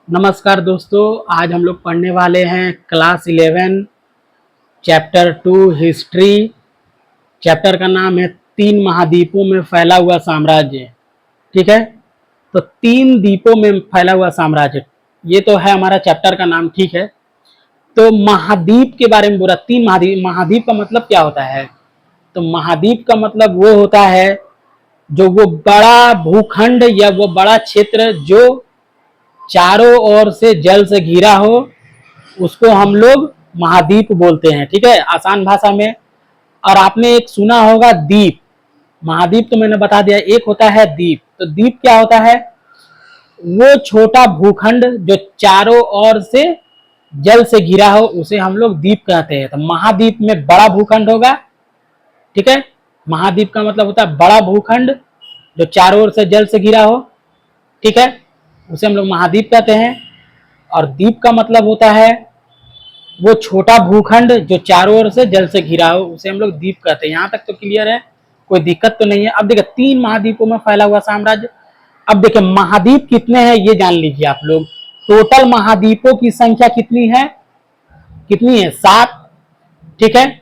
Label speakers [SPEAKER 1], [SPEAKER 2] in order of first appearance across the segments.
[SPEAKER 1] नमस्कार दोस्तों, आज हम लोग पढ़ने वाले हैं क्लास 11 चैप्टर 2 हिस्ट्री। चैप्टर का नाम है तीन महाद्वीपों में फैला हुआ साम्राज्य। ठीक है, तो तीन द्वीपों में फैला हुआ साम्राज्य, ये तो है हमारा चैप्टर का नाम। ठीक है, तो महाद्वीप के बारे में बोला। तीन महाद्वीप, महाद्वीप का मतलब क्या होता है? तो महाद्वीप का मतलब वो होता है जो वो बड़ा भूखंड या वो बड़ा क्षेत्र जो चारों ओर से जल से घिरा हो, उसको हम लोग महाद्वीप बोलते हैं। ठीक है, आसान भाषा में। और आपने एक सुना होगा द्वीप। महाद्वीप तो मैंने बता दिया, एक होता है द्वीप। तो द्वीप क्या होता है? वो छोटा भूखंड जो चारों ओर से जल से घिरा हो, उसे हम लोग द्वीप कहते हैं। तो महाद्वीप में बड़ा भूखंड होगा। ठीक है, महाद्वीप का मतलब होता है बड़ा भूखंड जो चारों ओर से जल से घिरा हो। ठीक है, उसे हम लोग महाद्वीप कहते हैं। और द्वीप का मतलब होता है वो छोटा भूखंड जो चारों ओर से जल से घिरा हो, उसे हम लोग द्वीप कहते हैं। यहाँ तक तो क्लियर है, कोई दिक्कत तो नहीं है। अब देखिए, तीन महाद्वीपों में फैला हुआ साम्राज्य। अब देखिए महाद्वीप कितने हैं ये जान लीजिए आप लोग। टोटल महाद्वीपों की संख्या कितनी है? कितनी है? 7। ठीक है,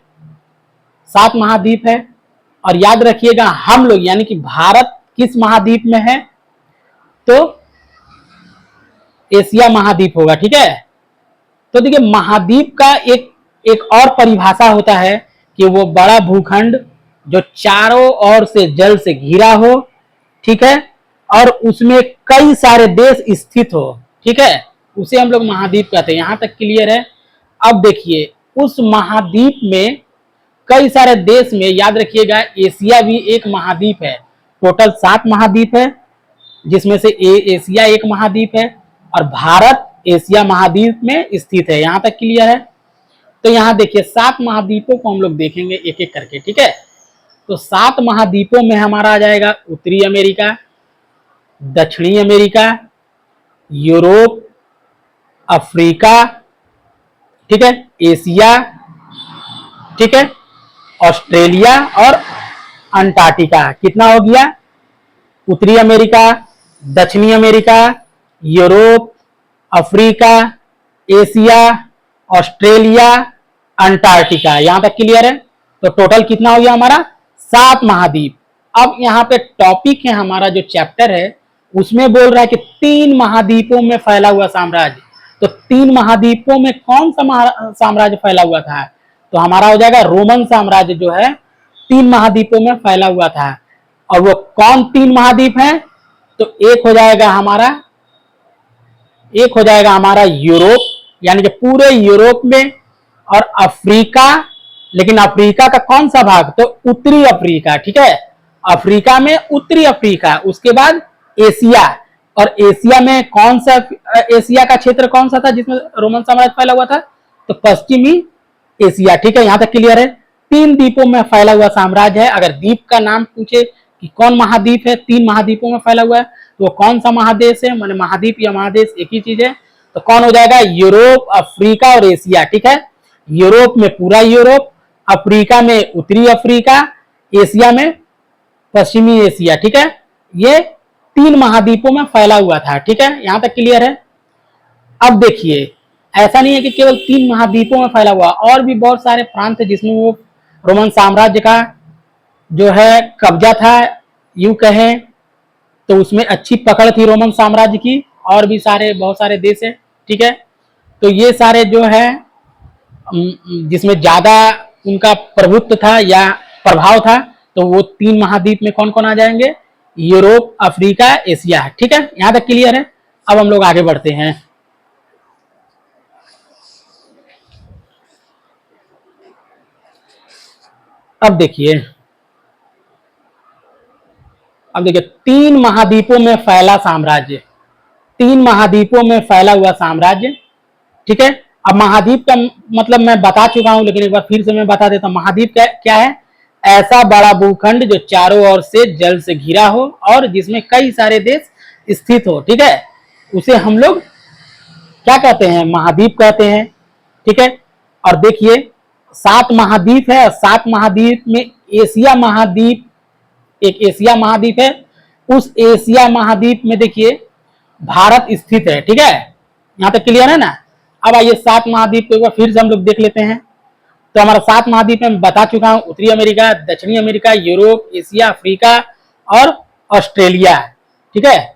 [SPEAKER 1] 7 महाद्वीप है। और याद रखिएगा, हम लोग यानी कि भारत किस महाद्वीप में है? तो एशिया महाद्वीप होगा। ठीक है, तो देखिए महाद्वीप का एक और परिभाषा होता है कि वो बड़ा भूखंड जो चारों ओर से जल से घिरा हो। ठीक है, और उसमें कई सारे देश स्थित हो। ठीक है, उसे हम लोग महाद्वीप कहते हैं। यहां तक क्लियर है? अब देखिए, उस महाद्वीप में कई सारे देश में, याद रखिएगा, एशिया भी एक महाद्वीप है। टोटल 7 महाद्वीप है, जिसमें से एशिया एक महाद्वीप है और भारत एशिया महाद्वीप में स्थित है। यहां तक क्लियर है? तो यहां देखिए 7 महाद्वीपों को हम लोग देखेंगे एक एक करके। ठीक है, तो 7 महाद्वीपों में हमारा आ जाएगा उत्तरी अमेरिका, दक्षिणी अमेरिका, यूरोप, अफ्रीका, ठीक है, एशिया, ठीक है, ऑस्ट्रेलिया और अंटार्कटिका। कितना हो गया? उत्तरी अमेरिका, दक्षिणी America, Europe, Africa, Asia, Australia, Antarctica. यहां तक क्लियर है? तो टोटल कितना हो गया हमारा? 7 महाद्वीप। अब यहाँ पे टॉपिक है हमारा, जो चैप्टर है उसमें बोल रहा है कि 3 महाद्वीपों में फैला हुआ साम्राज्य। तो 3 महाद्वीपों में कौन सा साम्राज्य फैला हुआ था? तो हमारा हो जाएगा रोमन साम्राज्य, जो है 3 महाद्वीपों में फैला हुआ था। और वो कौन 3 महाद्वीप है? तो एक हो जाएगा हमारा यूरोप, यानी कि पूरे यूरोप में, और अफ्रीका। लेकिन अफ्रीका का कौन सा भाग? तो उत्तरी अफ्रीका। ठीक है, अफ्रीका में उत्तरी अफ्रीका। उसके बाद एशिया, और एशिया में कौन सा, एशिया का क्षेत्र कौन सा था जिसमें रोमन साम्राज्य फैला हुआ था? तो पश्चिमी एशिया। ठीक है, यहां तक क्लियर है? 3 द्वीपों में फैला हुआ साम्राज्य है। अगर द्वीप का नाम पूछे कि कौन महाद्वीप है 3 महाद्वीपों में फैला हुआ है, तो वो कौन सा महादेश है? माने महाद्वीप या महादेश एक ही चीज है। तो कौन हो जाएगा? यूरोप, अफ्रीका और एशिया। ठीक है, यूरोप में पूरा यूरोप, अफ्रीका में उत्तरी अफ्रीका, एशिया में पश्चिमी एशिया। ठीक है, ये 3 महाद्वीपों में फैला हुआ था। ठीक है, यहां तक क्लियर है? अब देखिए, ऐसा नहीं है कि केवल 3 महाद्वीपों में फैला हुआ, और भी बहुत सारे प्रांत है जिसमें वो रोमन साम्राज्य का जो है कब्जा था, यूं कहें तो उसमें अच्छी पकड़ थी रोमन साम्राज्य की। और भी बहुत सारे देश है। ठीक है, तो ये सारे जो है जिसमें ज्यादा उनका प्रभुत्व था या प्रभाव था, तो वो 3 महाद्वीप में कौन कौन आ जाएंगे? Europe, Africa, Asia. ठीक है, यहां तक क्लियर है? अब हम लोग आगे बढ़ते हैं। अब देखिए 3 महाद्वीपों में फैला साम्राज्य, 3 महाद्वीपों में फैला हुआ साम्राज्य। ठीक है, अब महाद्वीप का मतलब मैं बता चुका हूं, लेकिन एक बार फिर से मैं बता देता हूं। महाद्वीप क्या है? ऐसा बड़ा भूखंड जो चारों ओर से जल से घिरा हो और जिसमें कई सारे देश स्थित हो। ठीक है, उसे हम लोग क्या कहते हैं? महाद्वीप कहते हैं। ठीक है, और देखिए 7 महाद्वीप है, और 7 महाद्वीप में एशिया महाद्वीप, एक एशिया महाद्वीप है। उस एशिया महाद्वीप में देखिए भारत स्थित है। ठीक है, यहाँ तक क्लियर है ना। अब आइए 7 महाद्वीप को फिर से हम लोग देख लेते हैं। तो हमारा 7 महाद्वीप में बता चुका हूँ, उत्तरी अमेरिका, दक्षिणी अमेरिका, यूरोप, एशिया, अफ्रीका और ऑस्ट्रेलिया, ठीक है,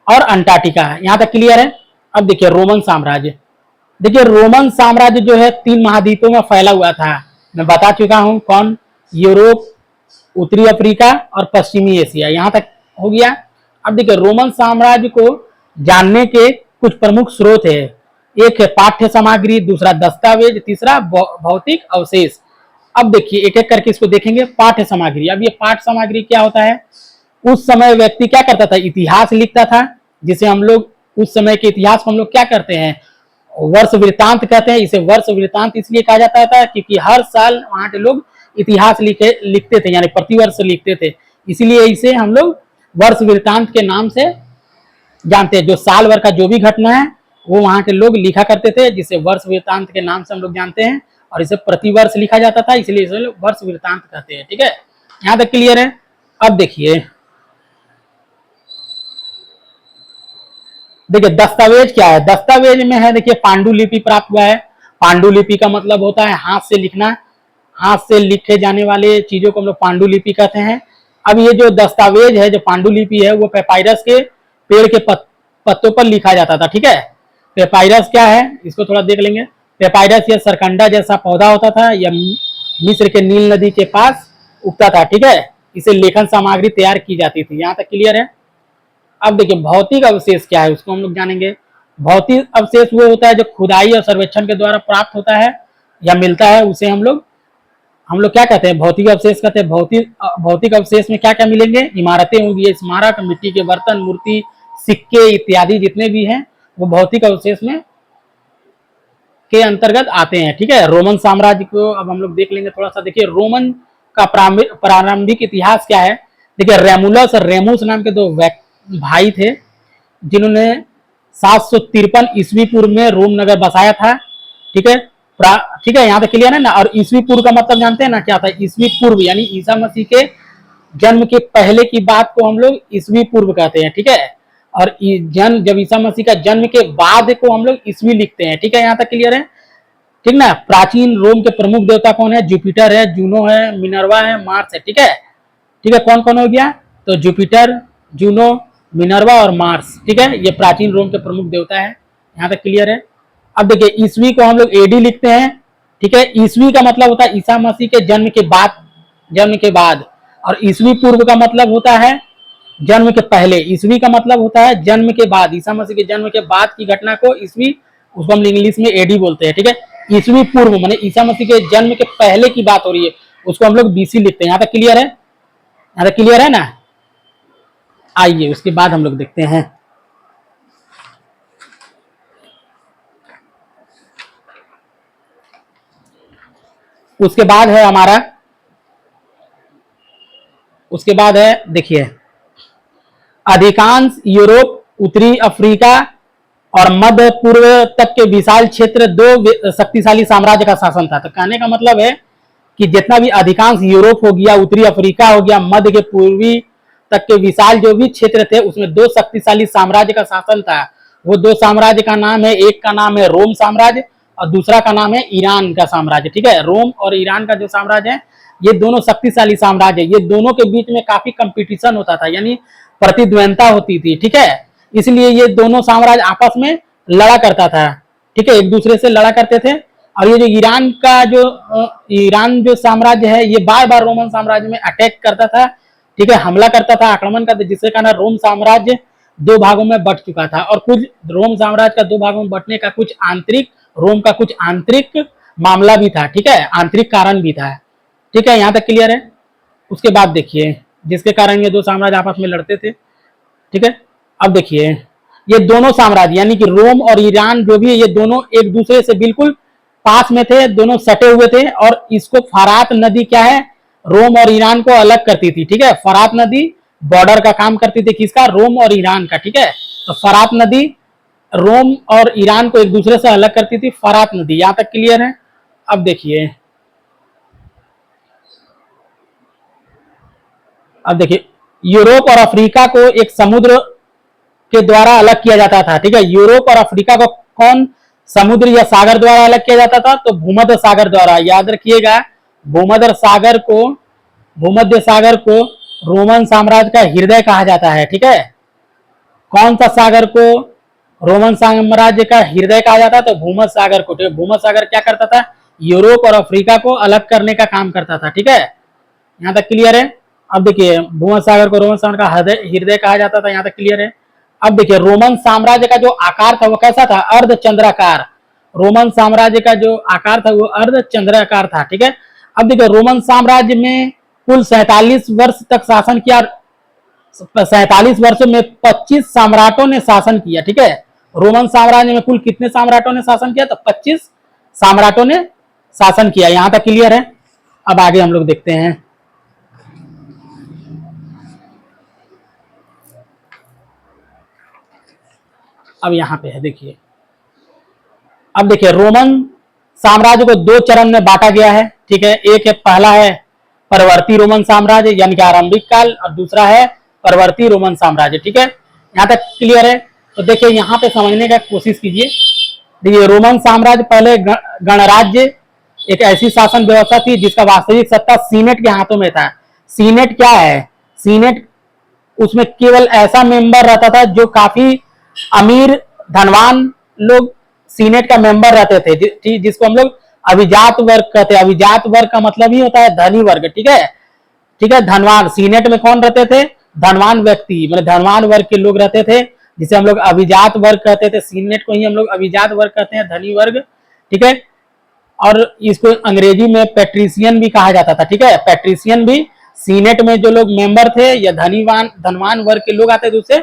[SPEAKER 1] और अंटार्कटिका है। यहाँ तक क्लियर है। अब देखिए रोमन साम्राज्य, देखिए रोमन साम्राज्य जो है 3 महाद्वीपों में फैला हुआ था। मैं बता चुका हूं कौन, यूरोप, उत्तरी अफ्रीका और पश्चिमी एशिया, यहां तक हो गया। अब देखिए रोमन साम्राज्य को जानने के कुछ प्रमुख स्रोत है। एक है पाठ्य सामग्री, दूसरा दस्तावेज, तीसरा भौतिक अवशेष। अब देखिए एक एक करके इसको देखेंगे। पाठ्य सामग्री, अब ये पाठ्य सामग्री क्या होता है? उस समय व्यक्ति क्या करता था? इतिहास लिखता था, जिसे हम लोग उस समय के इतिहास को हम लोग क्या करते हैं? वर्ष वृत्तांत कहते हैं। इसे वर्ष वृत्तांत इसलिए कहा जाता था क्योंकि हर साल वहां के लोग इतिहास लिखते थे, यानी प्रतिवर्ष लिखते थे, इसलिए इसे हम लोग वर्ष वृत्तांत के नाम से जानते हैं। जो साल भर का जो भी घटना है वो वहां के लोग लिखा करते थे, जिसे वर्ष वृत्तांत के नाम से हम लोग जानते हैं, और इसे प्रतिवर्ष लिखा जाता था, इसलिए इसे वर्ष वृत्तांत कहते हैं। ठीक है, यहां तक क्लियर है। अब देखिए दस्तावेज क्या है? दस्तावेज में है देखिए पांडुलिपि प्राप्त हुआ है। पांडुलिपि का मतलब होता है हाथ से लिखना, हाथ से लिखे जाने वाले चीजों को हम लोग पांडुलिपि कहते हैं। अब ये जो दस्तावेज है, जो पांडुलिपि है, वो पेपायरस के पेड़ के पत्तों पर लिखा जाता था। ठीक है, पेपायरस क्या है इसको थोड़ा देख लेंगे। पेपायरस यह सरकंडा जैसा पौधा होता था, यह मिस्र के नील नदी के पास उगता था। ठीक है, इसे लेखन सामग्री तैयार की जाती थी। यहाँ तक क्लियर है। अब देखिए भौतिक अवशेष क्या है उसको हम लोग जानेंगे। भौतिक अवशेष वो होता है जो खुदाई और सर्वेक्षण के द्वारा प्राप्त होता है या मिलता है, उसे हम लोग क्या कहते हैं? भौतिक अवशेष कहते हैं। भौतिक अवशेष में क्या क्या मिलेंगे? इमारतें होंगी, स्मारक, मिट्टी के बर्तन, मूर्ति, सिक्के इत्यादि जितने भी हैं वो भौतिक अवशेष में के अंतर्गत आते हैं। ठीक है, रोमन साम्राज्य को अब हम लोग देख लेंगे थोड़ा सा। देखिए रोमन का प्रारंभिक इतिहास क्या है। देखिए रेमुलस और रेमुस नाम के 2 भाई थे, जिन्होंने 753 ईस्वी पूर्व में रोम नगर बसाया था। ठीक है, ठीक है, यहाँ तक क्लियर है ना। और ईस्वी पूर्व का मतलब जानते हैं ना क्या था? ईस्वी पूर्व यानी ईसा मसीह के जन्म के पहले की बात को हम लोग ईस्वी पूर्व कहते हैं। ठीक है, और जब ईसा मसीह का जन्म के बाद को हम लोग ईस्वी लिखते हैं। ठीक है, यहाँ तक क्लियर है। ठीक ना। प्राचीन रोम के प्रमुख देवता कौन है? जुपिटर है, जूनो है, मिनर्वा है, मार्स है। ठीक है, ठीक है, कौन कौन हो गया? तो जुपिटर, जूनो, मिनर्वा और मार्स। ठीक है, ये प्राचीन रोम के प्रमुख देवता है। यहाँ तक क्लियर है। अब देखिए ईस्वी को हम लोग एडी लिखते हैं। ठीक है, ईस्वी का मतलब होता है ईसा मसीह के जन्म के बाद, और ईस्वी पूर्व का मतलब होता है जन्म के पहले। ईस्वी का मतलब होता है जन्म के बाद, ईसा मसीह के जन्म के बाद की घटना को ईस्वी, उसको हम इंग्लिश में एडी बोलते हैं। ठीक है, ईस्वी पूर्व माने ईसा मसीह के जन्म के पहले की बात हो रही है, उसको हम लोग बीसी लिखते हैं। यहाँ तक क्लियर है। यहाँ तक क्लियर है ना। आइए उसके बाद हम लोग देखते हैं। उसके बाद है हमारा, उसके बाद है देखिए अधिकांश यूरोप, उत्तरी अफ्रीका और मध्य पूर्व तक के विशाल क्षेत्र 2 शक्तिशाली साम्राज्य का शासन था। तो कहने का मतलब है कि जितना भी अधिकांश यूरोप हो गया, उत्तरी अफ्रीका हो गया, मध्य के पूर्वी तक के विशाल जो भी क्षेत्र थे उसमें 2 शक्तिशाली साम्राज्य का शासन था। वो 2 साम्राज्य का नाम है, एक का नाम है रोम साम्राज्य और दूसरा का नाम है ईरान का साम्राज्य। ठीक है, रोम और ईरान का जो साम्राज्य है ये दोनों शक्तिशाली साम्राज्य है। ये दोनों के बीच में काफी कंपटीशन होता था, यानी प्रतिद्वंदता होती थी। ठीक है, इसलिए ये दोनों साम्राज्य आपस में लड़ा करता था। ठीक है, एक दूसरे से लड़ा करते थे। और ये जो ईरान जो साम्राज्य है ये बार बार रोमन साम्राज्य में अटैक करता था। ठीक है, हमला करता था, आक्रमण करता था, जिससे कारण रोम साम्राज्य 2 भागों में बट चुका था। और कुछ रोम साम्राज्य का 2 भागों में बटने का कुछ आंतरिक मामला भी था। ठीक है, आंतरिक कारण भी था। ठीक है, यहाँ तक क्लियर है। उसके बाद देखिए जिसके कारण ये 2 साम्राज्य आपस में लड़ते थे। ठीक है, अब देखिए ये दोनों साम्राज्य यानी कि रोम और ईरान जो भी है, ये दोनों एक दूसरे से बिल्कुल पास में थे, दोनों सटे हुए थे। और इसको फरात नदी क्या है, रोम और ईरान को अलग करती थी। ठीक है, फरात नदी बॉर्डर का काम करती थी, किसका? रोम और ईरान का। ठीक है, तो फरात नदी रोम और ईरान को एक दूसरे से अलग करती थी, फरात नदी। यहां तक क्लियर है। अब देखिए यूरोप और अफ्रीका को एक समुद्र के द्वारा अलग किया जाता था। ठीक है, यूरोप और अफ्रीका को कौन समुद्र या सागर द्वारा अलग किया जाता था? तो भूमध्य सागर द्वारा। याद रखिएगा, भूमध्य सागर को भूमध्य सागर को रोमन साम्राज्य का हृदय कहा जाता है। ठीक है, कौन सा सागर को रोमन साम्राज्य का हृदय कहा जाता है? तो भूमध्य सागर को। भूमध्य सागर क्या करता था? यूरोप और अफ्रीका को अलग करने का काम करता था। ठीक है, यहाँ तक क्लियर है। अब देखिए, भूमध्य सागर को रोमन साम्राज्य का हृदय कहा जाता था, यहाँ तक क्लियर है। अब देखिए, रोमन साम्राज्य का जो आकार था वो कैसा था? अर्धचंद्राकार। रोमन साम्राज्य का जो आकार था वो अर्धचंद्राकार था। ठीक है, अब देखिए, रोमन साम्राज्य में कुल 47 वर्ष तक शासन किया। 47 वर्षों में 25 सम्राटों ने शासन किया। ठीक है, रोमन साम्राज्य में कुल कितने सम्राटों ने शासन किया? तो 25 सम्राटों ने शासन किया। यहां तक क्लियर है। अब आगे हम लोग देखते हैं। अब यहां पे है, देखिए, अब देखिए, रोमन साम्राज्य को दो चरण में बांटा गया है। ठीक है, एक है, पहला है परवर्ती रोमन साम्राज्य यानी कि आरंभिक काल, और दूसरा है परवर्ती रोमन साम्राज्य। ठीक है, यहां तक क्लियर है। तो देखिए, यहां पे समझने का कोशिश कीजिए। देखिए, रोमन साम्राज्य पहले गणराज्य एक ऐसी शासन व्यवस्था थी जिसका वास्तविक सत्ता सीनेट के हाथों में था। सीनेट क्या है? सीनेट, उसमें केवल ऐसा मेंबर रहता था जो काफी अमीर धनवान लोग सीनेट का मेंबर रहते थे, जिसको हम लोग अभिजात वर्ग कहते हैं। अभिजात वर्ग का मतलब ही होता है धनी वर्ग। ठीक है, ठीक है, धनवान। सीनेट में कौन रहते थे? धनवान व्यक्ति, मतलब धनवान वर्ग के लोग रहते थे, जिसे हम लोग अभिजात वर्ग कहते थे। सीनेट को ही हम लोग अभिजात वर्ग कहते हैं, धनी वर्ग। ठीक है, और इसको अंग्रेजी में पैट्रिशियन भी कहा जाता था। ठीक है, पैट्रिशियन भी सीनेट में जो लोग मेंबर थे या धनवान वर्ग के लोग आते थे, उसे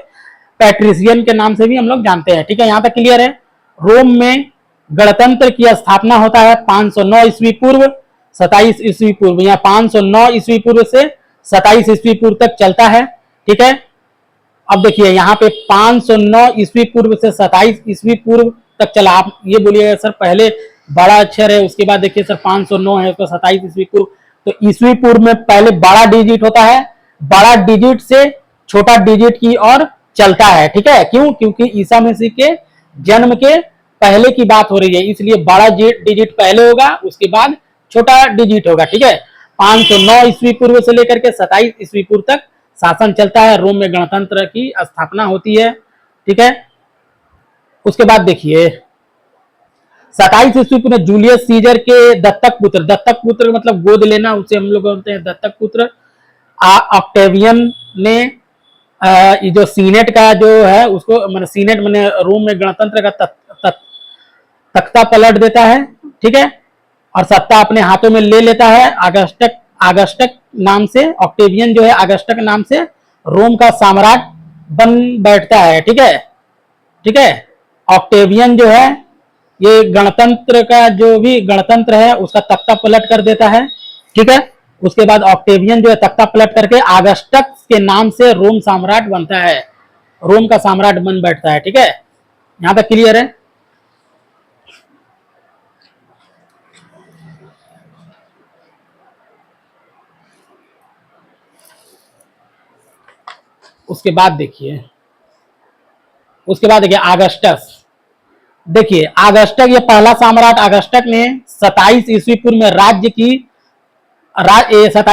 [SPEAKER 1] पैट्रिशियन के नाम से भी हम लोग जानते हैं। ठीक है, यहां तक क्लियर है। रोम में गणतंत्र की स्थापना होता है 509 ईस्वी पूर्व, 27 ईस्वी पूर्व। यहाँ 509 ईस्वी पूर्व से 27 ईस्वी पूर्व तक चलता है। ठीक है, अब देखिए, यहाँ पे 509 ईस्वी पूर्व से 27 ईस्वी पूर्व तक चला। आप ये बोलिएगा सर पहले बड़ा अक्षर है, उसके बाद देखिए सर 509 है, उसका 27 ईस्वी पूर्व। तो ईस्वी पूर्व में पहले बड़ा डिजिट होता है, बड़ा डिजिट से छोटा डिजिट की ओर चलता है। ठीक है, क्यों? क्योंकि ईसा मसीह के जन्म के पहले की बात हो रही है, इसलिए बड़ा डिजिट पहले होगा, उसके बाद छोटा डिजिट होगा। ठीक है, 509 ईस्वी पूर्व से लेकर के 27 ईस्वी पूर्व तक शासन चलता है। रोम में गणतंत्र की स्थापना होती है। ठीक है, उसके बाद देखिए, 27 ईस्वी पूर्व में जूलियस सीजर के दत्तक पुत्र मतलब गोद लेना, उसे हम लोग बोलते हैं दत्तक पुत्र, ऑक्टेवियन ने ये जो सीनेट का जो है उसको, मैंने सीनेट मैंने रोम में गणतंत्र का तख्ता पलट देता है। ठीक है, और सत्ता अपने हाथों में ले लेता है। आगस्टक नाम से, ऑक्टेवियन जो है आगस्टक नाम से रोम का सम्राट बन बैठता है। ठीक है, ठीक है, ऑक्टेवियन जो है ये गणतंत्र का जो भी गणतंत्र है उसका तख्ता पलट कर देता है। ठीक है, उसके बाद ऑक्टेवियन जो है तख्ता पलट करके आगस्टक के नाम से रोम सम्राट बनता है, रोम का सम्राट बन बैठता है। ठीक है, यहां तक क्लियर है। उसके बाद देखिए, आगस्टस। देखिए, आगस्टक ये पहला सम्राट आगस्टक ने 27 ईस्वी पूर्व में 27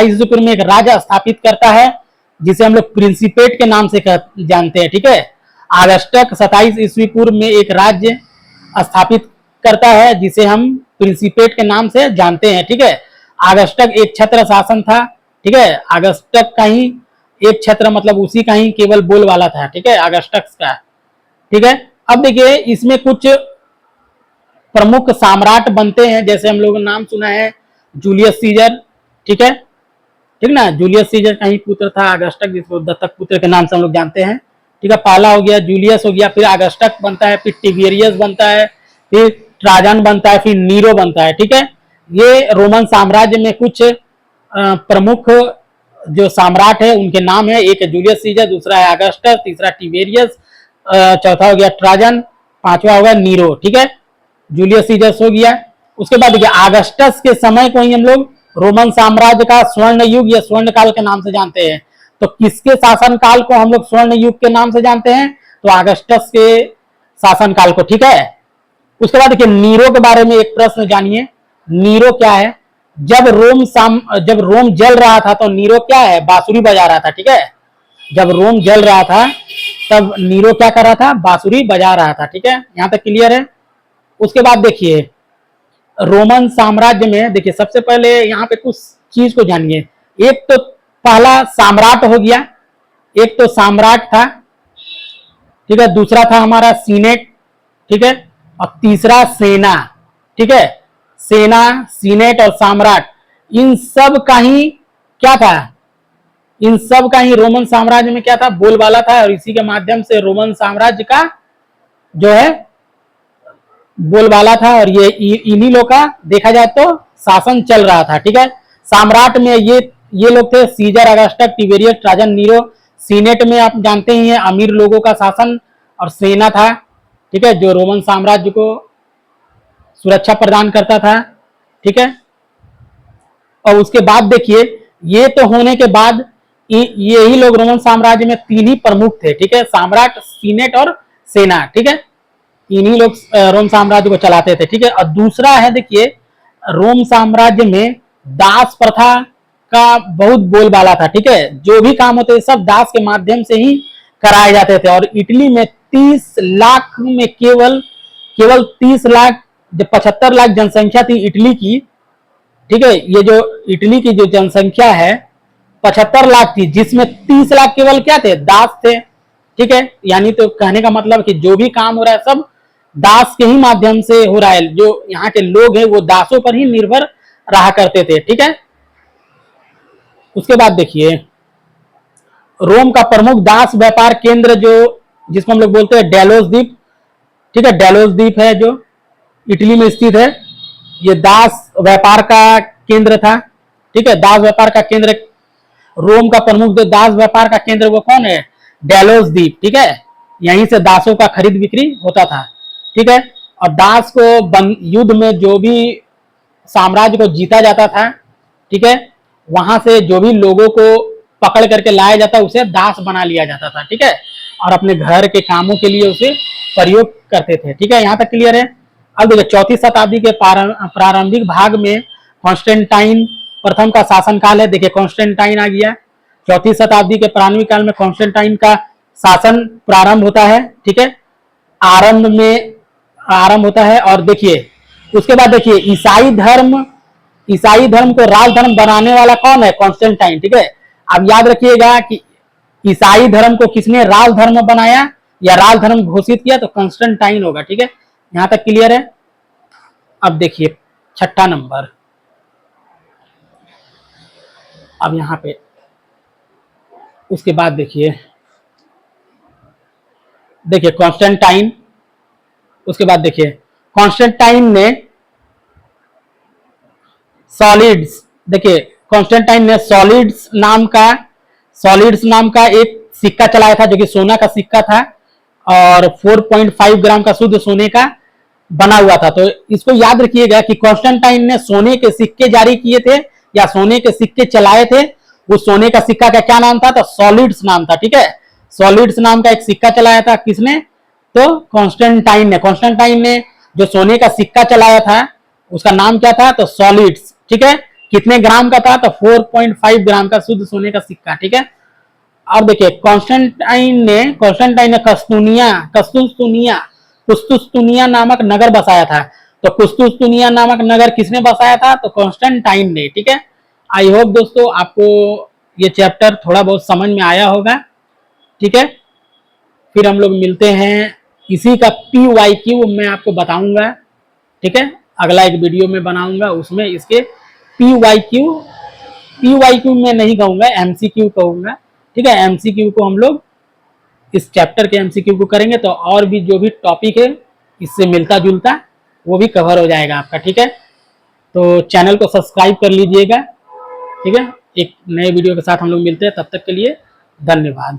[SPEAKER 1] ईस्वी पूर्व में एक राज्य स्थापित करता है, जिसे हम लोग प्रिंसिपेट के नाम से जानते हैं। ठीक है, आगस्टक 27 ईस्वी पूर्व में एक राज्य स्थापित करता है जिसे हम प्रिंसिपेट के नाम से जानते हैं। ठीक है, आगस्टक एक छत्र शासन था। ठीक है, आगस्टक का ही एक छत्र मतलब उसी का ही केवल बोल वाला था। ठीक है, आगस्टक का। ठीक है, अब देखिए, इसमें कुछ प्रमुख सम्राट बनते हैं, जैसे हम लोगों ने नाम सुना है जूलियस सीजर। ठीक है, ठीक ना, जूलियस सीजर का ही पुत्र था आगस्टक, जिसको दत्तक पुत्र के नाम से हम लोग जानते हैं। ठीक है, पहला हो गया जूलियस हो गया, फिर आगस्टक बनता है, फिर टिबेरियस बनता है, फिर ट्राजन बनता है, फिर नीरो बनता है। ठीक है, ये रोमन साम्राज्य में कुछ प्रमुख जो सम्राट है उनके नाम है। एक है जूलियस सीजर, दूसरा है अगस्टस, तीसरा टिबेरियस, चौथा हो गया ट्राजन, पांचवा हो गया नीरो। ठीक है, जूलियस सीजर हो गया। उसके बाद देखिए, अगस्टस के समय को ही हम लोग रोमन साम्राज्य का स्वर्ण युग या स्वर्ण काल के नाम से जानते हैं। तो किसके शासन काल को हम लोग स्वर्ण युग के नाम से जानते हैं? तो ऑगस्टस के शासनकाल को, ठीक है। उसके बाद देखिए नीरो के बारे में एक प्रश्न जानिए। नीरो क्या है? जब रोम जल रहा था तो नीरो क्या है? बांसुरी बजा रहा था, ठीक है। जब रोम जल रहा था तब नीरो क्या कर रहा था? बांसुरी बजा रहा था, ठीक है। यहां तक क्लियर है। उसके बाद देखिए रोमन साम्राज्य में, देखिए सबसे पहले यहाँ पे कुछ चीज को जानिए। एक तो पहला सम्राट हो गया, एक तो सम्राट था, ठीक है। दूसरा था हमारा सीनेट, ठीक है। और तीसरा सेना, ठीक है। सेना, सीनेट और सम्राट, इन सब का ही क्या था? इन सब का ही रोमन साम्राज्य में क्या था? बोलबाला था। और इसी के माध्यम से रोमन साम्राज्य का जो है बोलबाला था, और ये इन्हीं लोग का देखा जाए तो शासन चल रहा था, ठीक है। सम्राट में ये लोग थे Caesar, Augustus, Tiberius, Trajan, Nero. Senate में आप जानते ही हैं अमीर लोगों का शासन, और सेना था, ठीक है, जो रोमन साम्राज्य को सुरक्षा प्रदान करता था, ठीक है। और उसके बाद देखिए ये तो होने के बाद यही लोग रोमन साम्राज्य में तीन ही प्रमुख थे, ठीक है, सम्राट, सीनेट और सेना, ठीक है। इन्हीं लोग रोम साम्राज्य को चलाते थे, ठीक है। और दूसरा है देखिए रोम साम्राज्य में दास प्रथा का बहुत बोलबाला था, ठीक है। जो भी काम होते थे सब दास के माध्यम से ही कराए जाते थे। और इटली में 30 लाख में केवल 30 लाख, जब 75 लाख जनसंख्या थी इटली की, ठीक है। ये जो इटली की जो जनसंख्या है 75 लाख थी, जिसमें 30 लाख केवल क्या थे? दास थे, ठीक है। यानी तो कहने का मतलब कि जो भी काम हो रहा है सब दास के ही माध्यम से हो रहा है। जो यहाँ के लोग हैं वो दासों पर ही निर्भर रहा करते थे, ठीक है। उसके बाद देखिए रोम का प्रमुख दास व्यापार केंद्र जो जिसको हम लोग बोलते हैं डेलोस द्वीप, ठीक है। डेलोस द्वीप है जो इटली में स्थित है। ये दास व्यापार का केंद्र था, ठीक है। दास व्यापार का केंद्र, रोम का प्रमुख जो दास व्यापार का केंद्र वो कौन है? डेलोस द्वीप, ठीक है। यहीं से दासों का खरीद बिक्री होता था, ठीक है। और दास को युद्ध में जो भी साम्राज्य को जीता जाता था, ठीक है, वहां से जो भी लोगों को पकड़ करके लाया जाता उसे दास बना लिया जाता था, ठीक है। और अपने घर के कामों के लिए उसे प्रयोग करते थे, ठीक है। यहां तक क्लियर है। अब देखिए 4वीं शताब्दी के प्रारंभिक भाग में कॉन्स्टेंटाइन प्रथम का शासनकाल है। देखिए कॉन्स्टेंटाइन आ गया। 4वीं शताब्दी के प्रारंभिक काल में कॉन्स्टेंटाइन का शासन प्रारंभ होता है, ठीक है। आरंभ होता है। और देखिए उसके बाद देखिए ईसाई धर्म को राज धर्म बनाने वाला कौन है? कॉन्स्टेंटाइन, ठीक है। अब याद रखिएगा कि ईसाई धर्म को किसने राज धर्म बनाया या राज धर्म घोषित किया? तो कॉन्स्टेंटाइन होगा, ठीक है। यहां तक क्लियर है। अब देखिए 6ठा नंबर, अब यहां पे उसके बाद देखिए कॉन्स्टेंटाइन, उसके बाद देखिए कॉन्स्टेंटाइन ने सॉलिड्स, देखिए कॉन्स्टेंटाइन ने सॉलिड्स नाम का एक सिक्का चलाया था जो कि सोना का सिक्का था और 4.5 ग्राम का शुद्ध सोने का बना हुआ था। तो इसको याद रखिएगा कि कॉन्स्टेंटाइन ने सोने के सिक्के जारी किए थे या सोने के सिक्के चलाए थे। उस सोने का सिक्का का क्या नाम था? तो सॉलिड्स नाम था, ठीक है। सॉलिड्स नाम का एक सिक्का चलाया था किसने? तो कॉन्स्टेंटाइन ने जो सोने का सिक्का चलाया था उसका नाम क्या था? तो सॉलिड्स, ठीक है। कितने ग्राम का था? तो 4.5 ग्राम का शुद्ध सोने का सिक्का, ठीक है। अब देखिए कॉन्स्टेंटाइन ने कुस्तुस्तुनिया नामक नगर बसाया था। तो कुस्तुस्तुनिया नामक नगर किसने बसाया था? तो कॉन्स्टेंटाइन ने, ठीक है। आई होप दोस्तों आपको ये चैप्टर थोड़ा बहुत समझ में आया होगा, ठीक है। फिर हम लोग मिलते हैं, इसी का PYQ मैं आपको बताऊंगा, ठीक है। अगला एक वीडियो में बनाऊंगा, उसमें इसके PYQ में नहीं कहूंगा, MCQ कहूंगा, ठीक है। MCQ को हम लोग इस चैप्टर के MCQ को करेंगे तो और भी जो भी टॉपिक है इससे मिलता जुलता वो भी कवर हो जाएगा आपका, ठीक है। तो चैनल को सब्सक्राइब कर लीजिएगा, ठीक है। एक नए वीडियो के साथ हम लोग मिलते हैं, तब तक के लिए धन्यवाद।